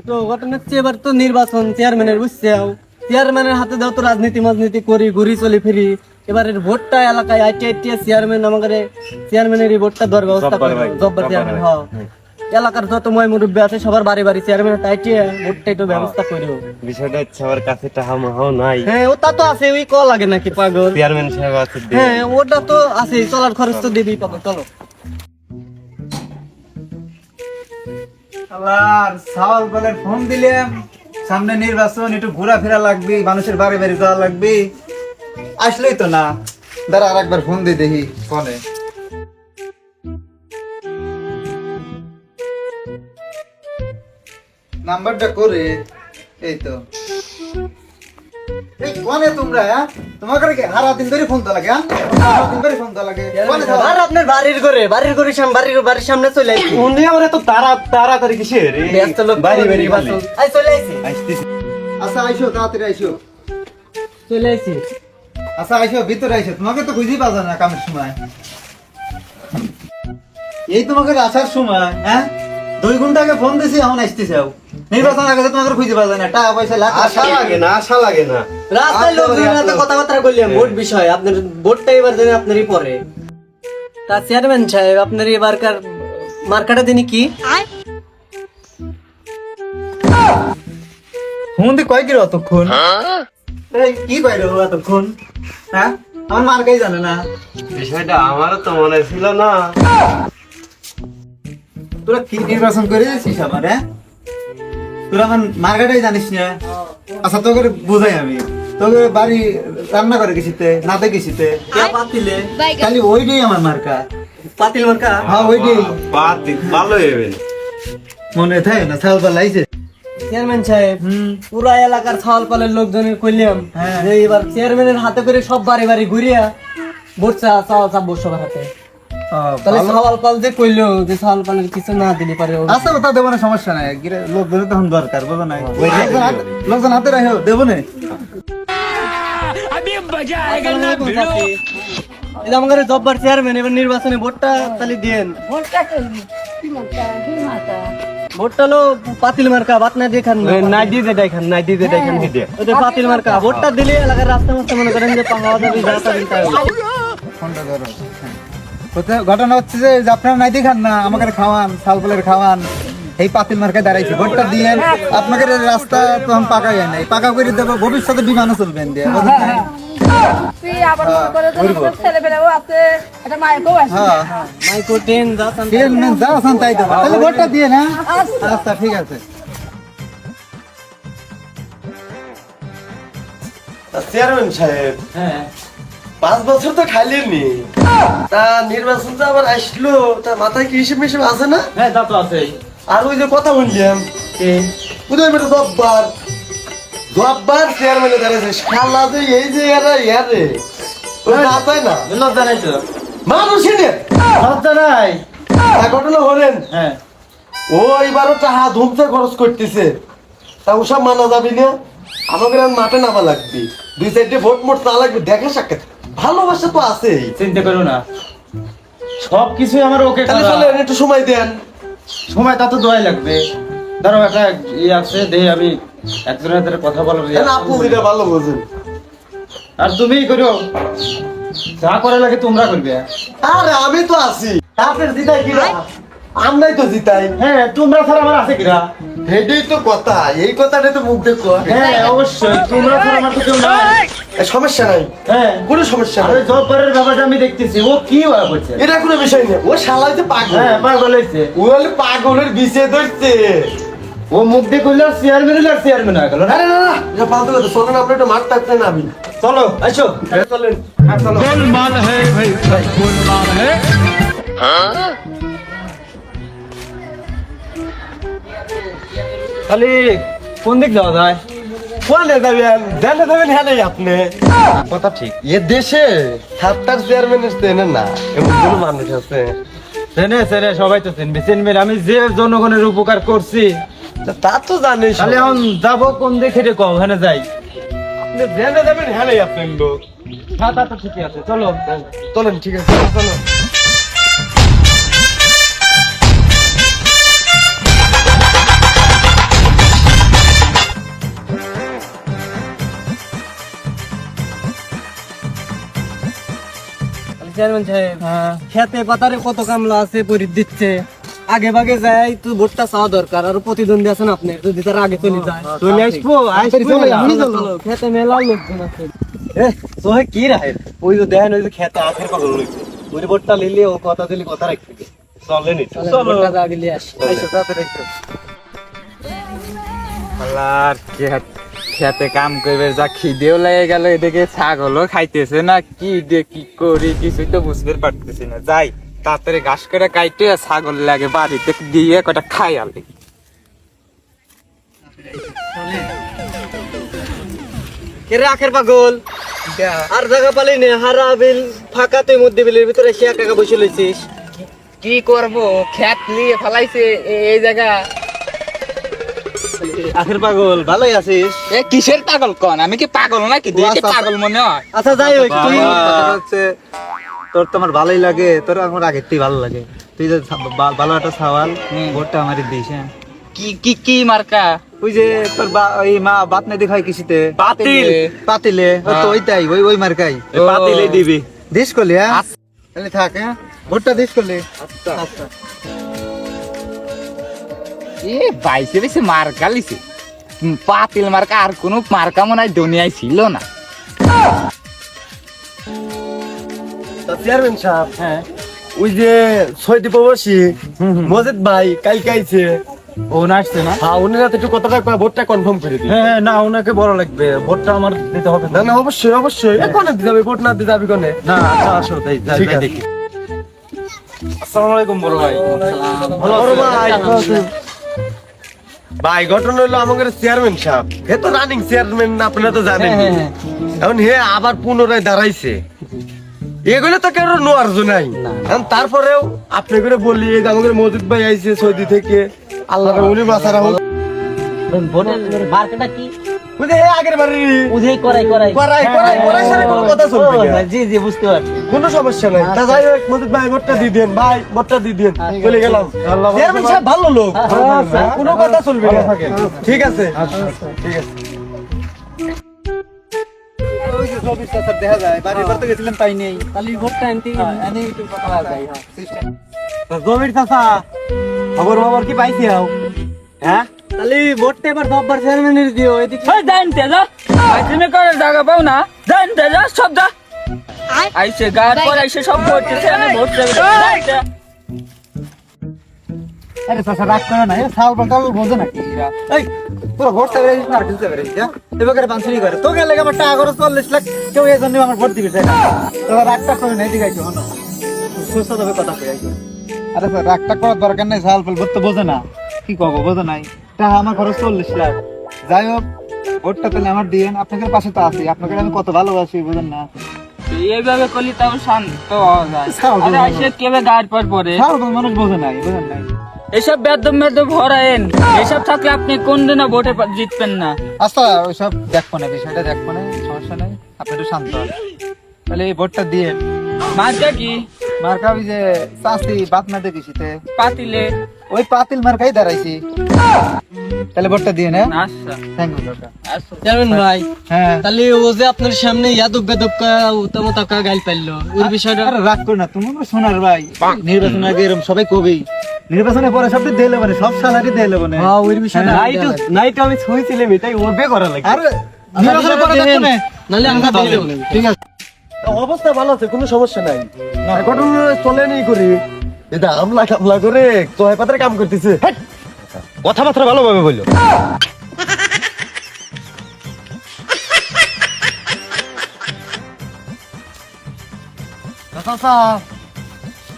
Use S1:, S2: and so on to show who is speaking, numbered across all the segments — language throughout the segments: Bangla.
S1: তো ঘটনা হচ্ছে এবার তো নির্বাচন চেয়ারম্যানের, বুঝছে? চেয়ারম্যানের হাতে দাও তো রাজনীতি মাজনীতি করি, ঘুরি চলি ফিরি। এবারের ভোটটা এলাকায় আইটিআইটি চেয়ারম্যান আমাদের চেয়ারম্যানের এই ভোটটা দেওয়ার ব্যবস্থা করে। জব্বার চেয়ারম্যান, হ্যাঁ। এলাকার যত ময় মুরব্বী আছে সবার বাড়ি বাড়ি চেয়ারম্যানের আইটিআই ভোটটা একটু ব্যবস্থা করিও।
S2: বিষয়টা হচ্ছে আমার কাছে টাকা মাহাও নাই।
S1: হ্যাঁ, ওটা তো আছে, ওই কল লাগে নাকি পাগল?
S2: চেয়ারম্যান সাহেব আছে।
S1: হ্যাঁ, ওটা তো আছে, চলার খরচ তো দিবি পাবো। চলো।
S3: আবার সাওয়াল বলে ফোন দিলাম, সামনে নির্বাচন, একটু ঘোরাফেরা লাগবে, মানুষের বাড়ি বাড়ি যাওয়া লাগবে, আসলেই তো না। দাঁড়া আর একবার ফোন দিয়ে দেখি ফোনে। নাম্বারটা করে এই তো। এই কোনে তোমরা? তোমাকে কি হারা দিন ধরে ফোন তো লাগে? হারা দিন ধরে ফোন তো লাগে। কোনে থাকো?
S1: আর আপনার বাড়ির বাড়ির বাড়ির সামনে চলে আইছি।
S2: উনি আমার এত তাড়াতাড়ি কিসের?
S1: ব্যস্ত লোক,
S2: বাড়ি বাড়ি
S1: বাসন। আই চলে আইছি।
S2: আসতেছি।
S3: আচ্ছা আইসো, তাড়াতাড়ি আইসো।
S1: চলে আইছি।
S3: আচ্ছা আইসো, ভিতরে আইসো। তোমাকে তো খুঁজেই পাওয়া যায় না কামের সময়। এই তোমাকে আসার সময়, হ্যাঁ 2 ঘন্টা আগে ফোন দিছি, এখন আসতেছে। নির্বাচন আগে তোমাকে খুঁজে পাওয়া যায় না, টাকা পয়সা
S2: আশা লাগে না, আশা লাগে না।
S1: রাস্তায় লোকজনের সাথে কথাবার্তা করলাম ভোট বিষয়। আপনার ভোটটা এবার জানি আপনারই পরে। তা চেয়ারম্যান সাহেব, আপনার এবারকার মার্কাটা দিনই কি?
S3: ফোন দিয়ে কয় কিলো অতক্ষণ? এই কি কয় রে এতক্ষণ? হ্যাঁ আমার মার্কাই জানে না।
S2: বিষয়টা আমারও তো মনে ছিল না।
S3: তোরা কি নির্বাচন করে দিয়েছিস আমার? হ্যাঁ তোরা আমার মার্কাটাই জানিস না। আচ্ছা তোকে বোঝাই আমি। তোকে বাড়ি রান্না করে গেছিতে, নাতে গেছিতে,
S1: পাতিলে
S3: খালি ওইটাই আমার মার্কা।
S1: পাতিল মার্কা।
S3: হ্যাঁ ওইটাই
S2: ভালো হবে।
S3: মনে থাকে না? ছাল পালাইছে।
S1: চেয়ারম্যান সাহেব, পুরা এলাকার ছাওয়াল পালের লোকজনের কইলাম
S3: হ্যাঁ।
S1: যে এবার চেয়ারম্যানের হাতে করে সব বাড়ি বাড়ি ঘুরিয়া ভোট চাবো সবার হাতে। তাহলে ছাওয়াল পাল যে কইলো যে ছাওয়াল পালের কিছু না দিলে পারে ও।
S3: আচ্ছা ওটা দেবো না, সমস্যা নাই। লোকজন তখন দরকার, বোঝো না? লোকজন হাতে রাখো, দেবো না।
S1: এটা আমাদের জব্বার চেয়ারম্যান, এবার নির্বাচনে ভোটটা তাহলে দিয়েন। ভোটটা হলো পাতিল মার্কা, বাত না দিয়ে খান।
S2: নাই দিয়ে যেটা এখান, নাই দিয়ে যেটা এখান দিয়ে।
S1: ওদের পাতিল মার্কা ভোটটা দিলে এলাকার রাস্তা মাস্তা মনে করেন যে পাওয়া যাবে, যাতা দিতে হবে।
S3: ফোনটা ধরো। কোথায় ঘটনা হচ্ছে যে আপনারা নাই দেখান না, আমাকে খাওয়ান, সালফলের খাওয়ান, এই পাতিল মার্কায় দাঁড়াইছে। ভোটটা দিয়ে আপনাকে রাস্তা তখন পাকা যায় নাই, পাকা করে দেবো, ভবিষ্যতে বিমানও চলবেন দিয়ে।
S1: মাইকো টেন যাতা
S3: যা আসান তাই দেবো, তাহলে ভোটটা দিয়ে না। আচ্ছা ঠিক আছে।
S2: চেয়ারম্যান সাহেব,
S1: হ্যাঁ
S2: 5 বছর তো খাইলেননি, তা নির্বাচন তো আবার আসলো, তা মাথায় কি হিসেব মিসেব আছে না?
S1: হ্যাঁ তা তো আছে।
S2: আর ওই যে কথা বললাম, উদয় মেটে জব্বার চেয়ারম্যানে দাঁড়াচ্ছে, শালা যে এই যে এরা ইয়ারে তাই না
S1: লজ্জা নাই তো?
S2: মানুষই নে
S1: লজ্জা নাই।
S2: ঘটনা হলেন
S1: হ্যাঁ
S2: ও এবারও টাকা ধুমতে খরচ করতেছে, তা ওসব মানা যাবি না। আমাকে আর মাঠে নামা লাগবে, 2-4টে ভোট মোট তা লাগবে, দেখা সাক্ষাৎ ভালোবাসা তো আছেই।
S4: চিন্তা করো না, সব কিছুই আমার ওকে
S2: তাহলে
S4: করা।
S2: চলেন একটু সময় দেন।
S4: সময় তা তো দোয়াই লাগবে। ধরো একটা ইয়ে আছে, দেখি আমি একজনের হাতে কথা বলবো।
S2: কেন আপনি যেটা ভালো বোঝেন।
S4: আর তুমিই করো, যা করে লাগে তোমরা করবে।
S2: আরে আমি তো আছি, আপনার জিতাই কিনা আমরাই তো জিতাই।
S4: হ্যাঁ তোমরা ছাড়া আমার আছে কিনা?
S2: এটাই তো কথা, এই কথাটাই তো মুখ দেখো।
S4: হ্যাঁ অবশ্যই, তোমরা ছাড়া আমার তো কেউ নাই।
S2: সমস্যা নাই,
S4: হ্যাঁ
S2: কোনো সমস্যা
S4: আর
S2: নাই,
S4: ওই জব্বারের ব্যাপারটা আমি দেখতেছি, ও কি করছে।
S2: এটা কোনো বিষয় নেই। ও শালাই তো পাগল,
S4: হ্যাঁ পাগল হয়েছে।
S2: ও হলে পাগলের বিষে ধরছে।
S4: ও মুখ দিয়ে করলে চেয়ারম্যান হলে আর চেয়ারম্যান হয়ে গেল না।
S2: আরে না না, এটা ফালতু কথা। চলেন আপনি একটু মাঠ থাকতে নামি।
S4: চলো আসো।
S2: চলেন, হ্যাঁ চলো।
S4: খালি কোন দিক যাওয়া যায়?
S2: কোনে যাবেন? জানে যাবেন হ্যাঁ নেই আপনি।
S4: কথা ঠিক।
S2: এ দেশে 7টার চেয়ারম্যান চেনেন না এমন কোনো মানুষ আছে?
S4: চেনে চেনে, সবাই তো চিনবে চিনবে। আমি যে জনগণের উপকার করছি,
S2: তা তো জানিস।
S4: খালি এখন যাবো কোন দিকে রে কও, ওখানে যাই।
S2: আপনি জেনে যাবেন হ্যাঁ নেই আপনি লোক।
S4: হ্যাঁ তা তো ঠিকই আছে, চলো।
S2: চলেন, ঠিক আছে, চলো।
S1: চেয়ারম্যান সাহেব
S3: হ্যাঁ
S1: খেতে পাতারে কত কামলা আছে পরি দিচ্ছে আগে ভাগে যায় তো ভোটটা চাওয়া দরকার আর প্রতিদ্বন্দ্বী আছেন আপনি যদি তার আগে চলে যায়
S2: চলে আসবো
S3: চলে আমি
S1: চলো, খেতে মেলা লোকজন আছে
S2: সোহে কি রাহে ওই যে দেখেন ওই যে খেতে আখের পাগল হইছে ওই ভোটটা লিলে ও কথা দিলি কথা রাখবে চলে নি
S1: চলো ভোটটা আগে নিয়ে আসি
S3: আইসো তাড়াতাড়ি আইসো
S5: আল্লাহর খেতে কাম করবে যা খিদেও লেগে গেল এদিকে ছাগলও খাইতেছে না কি দিয়ে কি করি কিছুই তো বুঝতে পারতেছি না যাই তাড়াতাড়ি ঘাস করে কাইটে ছাগল লাগে বাড়িতে গিয়ে কটা খাই আলি
S1: কে আখের পাগল আর জায়গা পালি নে হারা বিল ফাঁকা তুই মধ্যে বিলের ভিতরে সে একা একা বসে লইছিস
S5: কি করবো খেত নিয়ে ফেলাইছে এই জায়গা
S2: আখের পাগল ভালোই আছিস
S5: এ কিসের পাগল কন আমি কি পাগল নাকি দেখে পাগল মনে হয়
S1: আচ্ছা যাই হোক তুই
S3: কথাটা হচ্ছে তোর তো আমার ভালোই লাগে তোর আমার আগের থেকে ভালো লাগে তুই যে ভালো একটা সওয়াল ভোটটা আমারই দিস হ্যাঁ
S5: কি কি কি মার্কা
S3: ওই যে তোর ওই মা বাত নাই দেখায় কিসিতে
S5: পাতিল
S3: পাতিলে ও তো ওইটাই ওই ওই মার্কাই
S2: পাতিলে দিবি
S3: দিস করলি হ্যাঁ
S5: আচ্ছা।
S3: তাহলে থাক হ্যাঁ ভোটটা দিস করলি
S1: আচ্ছা
S5: এ বাইসে বেশি মার্কা লিছে পাতিল মার্কা আর কোন মার্কা মনে হয় দুনিয়ায় ছিল না
S2: চেয়ারম্যান সাহেব হ্যাঁ ওই যে ছয়টি প্রবাসী মজিদ ভাই কালকে আইছে
S4: ও নাচছে না
S2: হ্যাঁ উনি রাতে একটু কথাটা ভোটটা কনফার্ম করে দিই
S4: হ্যাঁ না ওনাকে বড় লাগবে ভোটটা আমার দিতে হবে
S2: না না অবশ্যই অবশ্যই কোনে দিতে হবে ভোট না দিতে হবে কোনে
S4: না আচ্ছা আসো তাই যাই,
S2: ঠিক
S4: যাই
S2: আছে।
S4: দেখি আসসালামু আলাইকুম বড় ভাই
S2: বড় ভাই ভাই ঘটনা হলো আমাদের চেয়ারম্যান সাহেব হে তো রানিং চেয়ারম্যান আপনারা তো জানেন এখন হে আবার পুনরায় দাঁড়াইছে এগুলো তো কেউ নোয়ার নাই এখন তারপরেও আপনি করে বলি এই যে আমাদের মজিদ ভাই আইছে সৌদি থেকে আল্লাহ উনি বাসারা হোক
S1: ভোটের মার্কেটটা কি
S2: বুঝে হে আগের বাড়ি
S1: বুঝেই করাই
S2: করাই সাথে কোনো কথা চলবে না।
S1: জি জি বুঝতে পারছি
S2: কোনো সমস্যা নাই তা যাই হোক মজিদ ভাই ভোটটা দিয়ে দেন ভাই ভোটটা দিয়ে দেন চলে গেলাম চেয়ারম্যান সাহেব ভালো লোক কোনো কথা চলবে না ঠিক আছে ঠিক আছে
S3: ওই যে সবির চাচার দেখা যায় বাড়ির বাড়িতে গেছিলাম তাই নেই
S1: তাহলে ভোটটা আনতে
S3: এনে একটু কথা বলা যায় হ্যাঁ সিস্টেম
S2: জমির চাচা খবর কি পাইছি হ্যাঁ
S1: তাহলে ভোটটা এবার সববার চেয়ারম্যানের দিও এদিকে
S5: জানতে যা তুমি করে জায়গা পাও না জানতে যা সব যা আইসে গাড় পর আইসে সব করতেছে আমি ভোট দেবে জানতে
S3: আরে চাচা রাগ করে না এ সাল বাটাল বোঝে নাকি এরা এই পুরো ভোট চাইবে না খেলতে পারে হ্যাঁ এবারে বানসুরি করে তো গেলে আমার টাকা করে 40 লাখ কেউ এই জন্য আমার ভোট দিবে না তো রাগটা করে নাই দিগাইছো হনো সুস্থ ভাবে কথা কই আইছো আরে স্যার রাগটা করার দরকার নাই সাল ফল ভোট তো বোঝে না কি কব বোঝে নাই টাকা আমার খরচ 40 লাখ যাই হোক ভোটটা তাহলে আমার দিয়েন আপনাদের পাশে তো আছি আপনাকে আমি কত ভালোবাসি বুঝেন না
S5: এইভাবে করলি তাও শান্ত হওয়া যায় আরে আইসে কেবে গাড় পর পরে
S3: সাল মানুষ বোঝে নাই বুঝেন নাই
S5: এসব বেদম বেদম ভরায়েন এসব থাকলে আপনি কোন দিনও ভোটে জিতবেন না
S3: আচ্ছা ওইসব দেখবো না বিষয়টা দেখবো না সমস্যা নাই আপনি একটু শান্ত হন তাহলে এই ভোটটা দিয়ে
S5: মার্কা কি
S3: মার্কা ওই যে চাষি বাপ না দেখিসিতে
S5: পাতিলে
S3: ওই পাতিল মার্কাই দাঁড়াইছি তাহলে ভোটটা দিয়ে না
S5: আচ্ছা
S3: থ্যাংক ইউ কাকা
S5: আচ্ছা
S1: চেয়ারম্যান ভাই
S3: হ্যাঁ
S1: তাহলে ও যে আপনার সামনে ইয়াদব বেদবকা উতামতাকা গাইল পাইলো ওর বিষয়টা
S3: আরে রাগ করো না তুমি শোনার ভাই নির্বাচন আগে এরকম সবাই কবেই নির্বাচনের পরে সব দিয়ে লেবনে সব সালারি দিয়ে লেবনে
S1: হ্যাঁ ওর বিষয়টা
S2: নাইট আমি শুয়েছিলাম এটাই ওবে করা লাগে
S3: আরে নির্বাচনের পরে দেখো না
S1: নালে আমরা দিলে
S3: ঠিক আছে
S2: অবস্থা ভালো আছে কোনো সমস্যা নাই ঘটনা চলে নেই করি এটা আমলা কামলা করে চয় পাতার কাম করতেছে কথাবার্তা ভালোভাবে বললো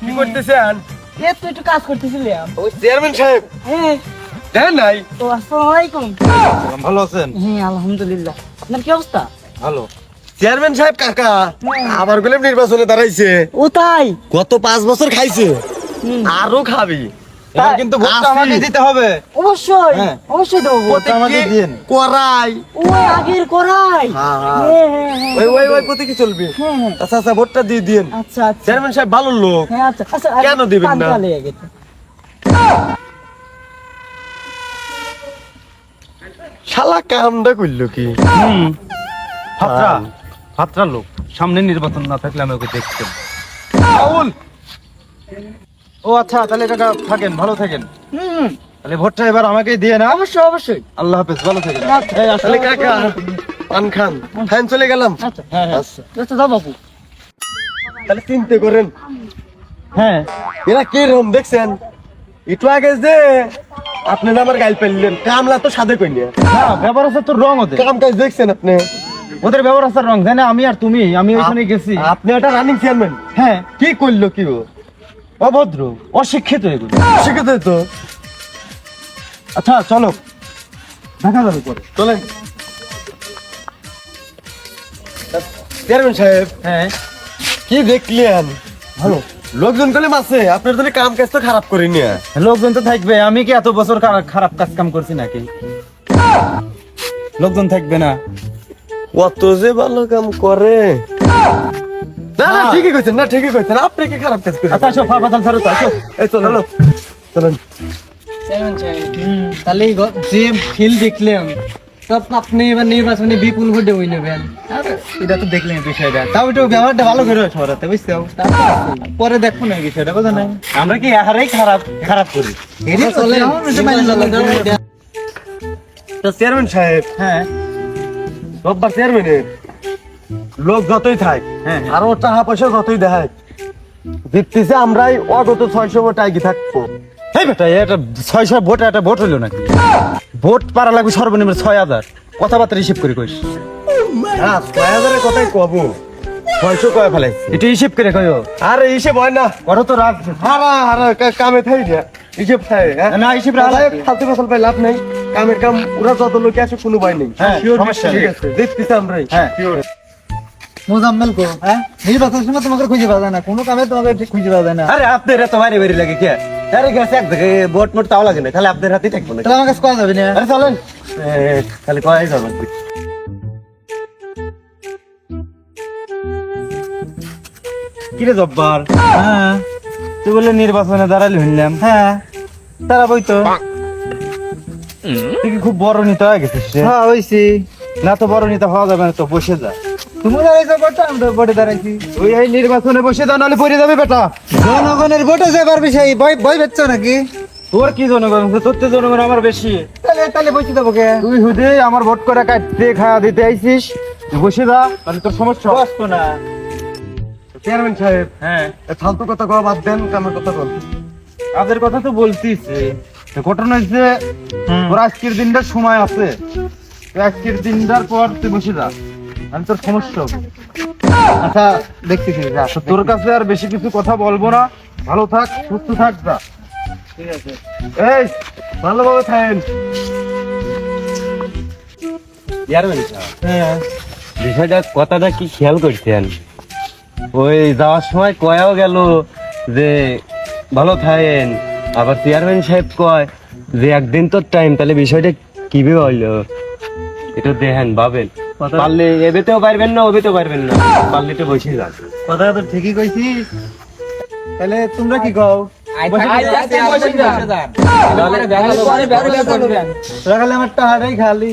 S2: কি করতেছেন
S6: এই তো একটু কাজ করতেছিলাম।
S2: ওই চেয়ারম্যান সাহেব
S6: হ্যাঁ,
S2: দেন নাই
S6: তো আসসালামু আলাইকুম।
S3: ভালো আছেন
S6: হ্যাঁ, আলহামদুলিল্লাহ। আপনার কি অবস্থা?
S3: ভালো
S2: চেয়ারম্যান সাহেব কাকা আবার গেলে নির্বাচনে দাঁড়াইছে
S6: ও তাই?
S2: গত 5 বছর খাইছে আরো খাবি
S3: এবার কিন্তু ভোটটা আমাকে দিতে হবে
S6: অবশ্যই,
S3: হ্যাঁ।
S6: অবশ্যই দেবো ভোট।
S3: ভোটটা আমাকে দিন
S2: করাই
S6: ওই আগের করাই।
S2: হ্যাঁ, হ্যাঁ।
S6: হ্যাঁ, হ্যাঁ, হ্যাঁ।
S2: ওই প্রতি কি চলবে
S6: হ্যাঁ, হ্যাঁ।
S2: আচ্ছা আচ্ছা ভোটটা দিয়ে দিন
S6: আচ্ছা, আচ্ছা।
S2: চেয়ারম্যান সাহেব ভালো লোক
S6: হ্যাঁ, আচ্ছা, আচ্ছা,
S2: কেন দিবেন না?
S6: পান লেগে গেছে।
S2: শালা কামটা করলো কি
S4: ফাত্রা ফাত্রা লোক সামনে নির্বাচন না থাকলে আমি ওকে দেখতাম রাহুল। ও আচ্ছা, তাহলে কাকা থাকেন, ভালো থাকেন। তাহলে ভোটটা এবার আমাকেই দিয়ে না।
S6: অবশ্যই অবশ্যই।
S4: আল্লাহ হাফেজ, ভালো থাকেন। এই আসলে
S2: তাহলে কাকা পান খান, খান চলে গেলাম।
S4: হ্যাঁ হ্যাঁ
S2: আচ্ছা
S6: আচ্ছা যাও বাবু।
S2: তাহলে চিন্তা করেন
S4: হ্যাঁ
S2: এরা কিরকম দেখছেন, একটু আগে যে আপনি না আমার গাইল পেলেন, কামলা তো সাদে কই নিয়ে
S4: না, ব্যবহার আছে তোর রং ওদের।
S2: কাম কাজ দেখছেন আপনি?
S4: ওদের ব্যবহার আছে রং, জানে আমি আর তুমি, আমি ওইখানে গেছি।
S2: আপনি একটা রানিং চেয়ারম্যান,
S4: হ্যাঁ,
S2: কি করলো কি ও?
S4: অভদ্র, অশিক্ষিত এগুলো।
S2: শিখে তো
S4: আচ্ছা চলো, দেখা যাবে পরে।
S2: চলেন। চেয়ারম্যান সাহেব,
S4: হ্যাঁ,
S2: কি দেখলেন?
S4: ভালো।
S2: লোকজন কলে মাসে আপনার জন্য কাম কাজ তো খারাপ করিনি।
S4: লোকজন তো থাকবে, আমি কি এত বছর খারাপ কাজ কাম করছি নাকি? লোকজন থাকবে না।
S2: কত যে ভালো কাম করে। না না ঠিকই কইছেন, না ঠিকই কইছেন, আপনি কি খারাপ কাজ করেন?
S4: আচ্ছা আসো, ফাফাতাল ছাড়ো তো, আসো।
S2: এই চলেন চলেন।
S1: চেয়ারম্যান সাহেব, তাহলে যে ফিল দেখলাম, সব আপনি এবার নির্বাচনে বিপুল ভোটে ওই নেবেন।
S3: এটা তো দেখলেন বিষয়টা, তাও একটু ব্যবহারটা ভালো করে সরাতে, বুঝছো? পরে দেখো না বিষয়টা, বুঝো না?
S4: আমরা কি এহারাই খারাপ করি?
S3: এরই তো
S1: চলেন,
S3: যেমন হচ্ছে মাইনে চলে।
S2: তো চেয়ারম্যান সাহেব,
S3: হ্যাঁ
S2: রোববার চেয়ারম্যানের লোক যতই থাক,
S3: হ্যাঁ।
S2: আর ওর টাকা পয়সা যতই দেখায়, জিততেছে আমরাই অগত 600 ভোট আগে থাকবো।
S4: এই বেটা, এটা 600 ভোট, একটা ভোট হইলো নাকি? ভোট পারা লাগবে সর্বনিম্ন 6000। কথাবার্তা হিসেব করে কইস।
S2: হ্যাঁ 6000 এর কথাই কব, 600 কয়ে ফেলাইছি।
S4: এটা হিসেব করে কইও।
S2: আর হিসেব হয় না,
S4: করো তো রাগ।
S2: হারা কামে থাই না, হিসেব থাই।
S4: না, হিসেব রাখা লাগবে।
S2: ফালতু ফসল পাই লাভ নাই, কামের কাম ওরা যত লোক আছে কোনো ভয় নেই।
S4: হ্যাঁ,
S2: Sure,
S4: সমস্যা
S2: ঠিক
S4: নেই।
S2: আছে, জিততেছে আমরাই।
S4: হ্যাঁ।
S2: Sure।
S3: মোজাম্মেল কো, হ্যাঁ নির্বাচনের সময় তোমাকে খুঁজে পাওয়া যায় না, কোনো কামে তোমাকে ঠিক খুঁজে পাওয়া যায় না।
S4: আরে আপনার এত বাইরে বাইরে লাগে কে? আরে গেছে এক জায়গায় ভোট মোট তাও লাগে না, তাহলে আপনার হাতেই থাকবো না।
S3: তাহলে আমার কাছে করা যাবে না।
S4: আরে চলেন, তাহলে কয়াই যাবেন। কিরে জব্বার,
S3: হ্যাঁ
S4: তুই বলে নির্বাচনে দাঁড়ালি হইলাম।
S3: হ্যাঁ তারা বই তো।
S4: তুই কি খুব বড় নেতা হয়ে গেছিস রে?
S3: হ্যাঁ হইছি।
S4: না তো বড় নেতা হওয়া যাবে না, তো বসে যা।
S3: তুমি দাঁড়াইছো ভোটে, আমি তো ভোটে দাঁড়াইছি।
S4: ওই এই নির্বাচনে বসে যা, নাহলে পড়ে যাবে বেটা।
S3: জনগণের ভোটে যাবার বিষয় ভয় ভয় পেচ্ছ নাকি?
S4: তোর কি জনগণ, তোর তো জনগণ আমার বেশি।
S3: তাহলে তাহলে বসে যাবো কে?
S4: তুই হুদে আমার ভোট করে কাটতে খাওয়া দিতে আইছিস, তুই বসে যা, তাহলে তোর সমস্যা।
S3: বসবো না।
S2: চেয়ারম্যান সাহেব,
S4: হ্যাঁ,
S2: এ ফালতু কথা কওয়া বাদ দেন, কামের কথা বল।
S4: কাজের কথা তো বলতিস। ঘটনা হচ্ছে তোর আজকের দিনটার সময় আছে, তুই আজকের দিনটার পর তুই বসে যা, আমি তোর সমস্যা হবে।
S3: আচ্ছা দেখতেছি, যা।
S4: তো তোর কাছে আর বেশি কিছু কথা বলবো না, ভালো থাক, সুস্থ থাক, যা।
S3: ঠিক আছে।
S2: এই ভালোভাবে থাকেন।
S3: হ্যাঁ
S7: বিষয়টা কথাটা কি খেয়াল করছেন? ওই যাওয়ার সময় কয়াও গেল যে ভালো থাকেন, আবার চেয়ারম্যান সাহেব কয় যে একদিন তো টাইম, তাহলে বিষয়টা কিভাবে হইলো এটা দেখেন, ভাবেন। পারলে এবেতেও পারবেন না, ওবেতেও পারবেন না, পারলে একটু বসে যান।
S3: কথা তো ঠিকই কইছিস। তাহলে তোমরা কি কও? তোরা খালি আমার টাকাটাই খালি।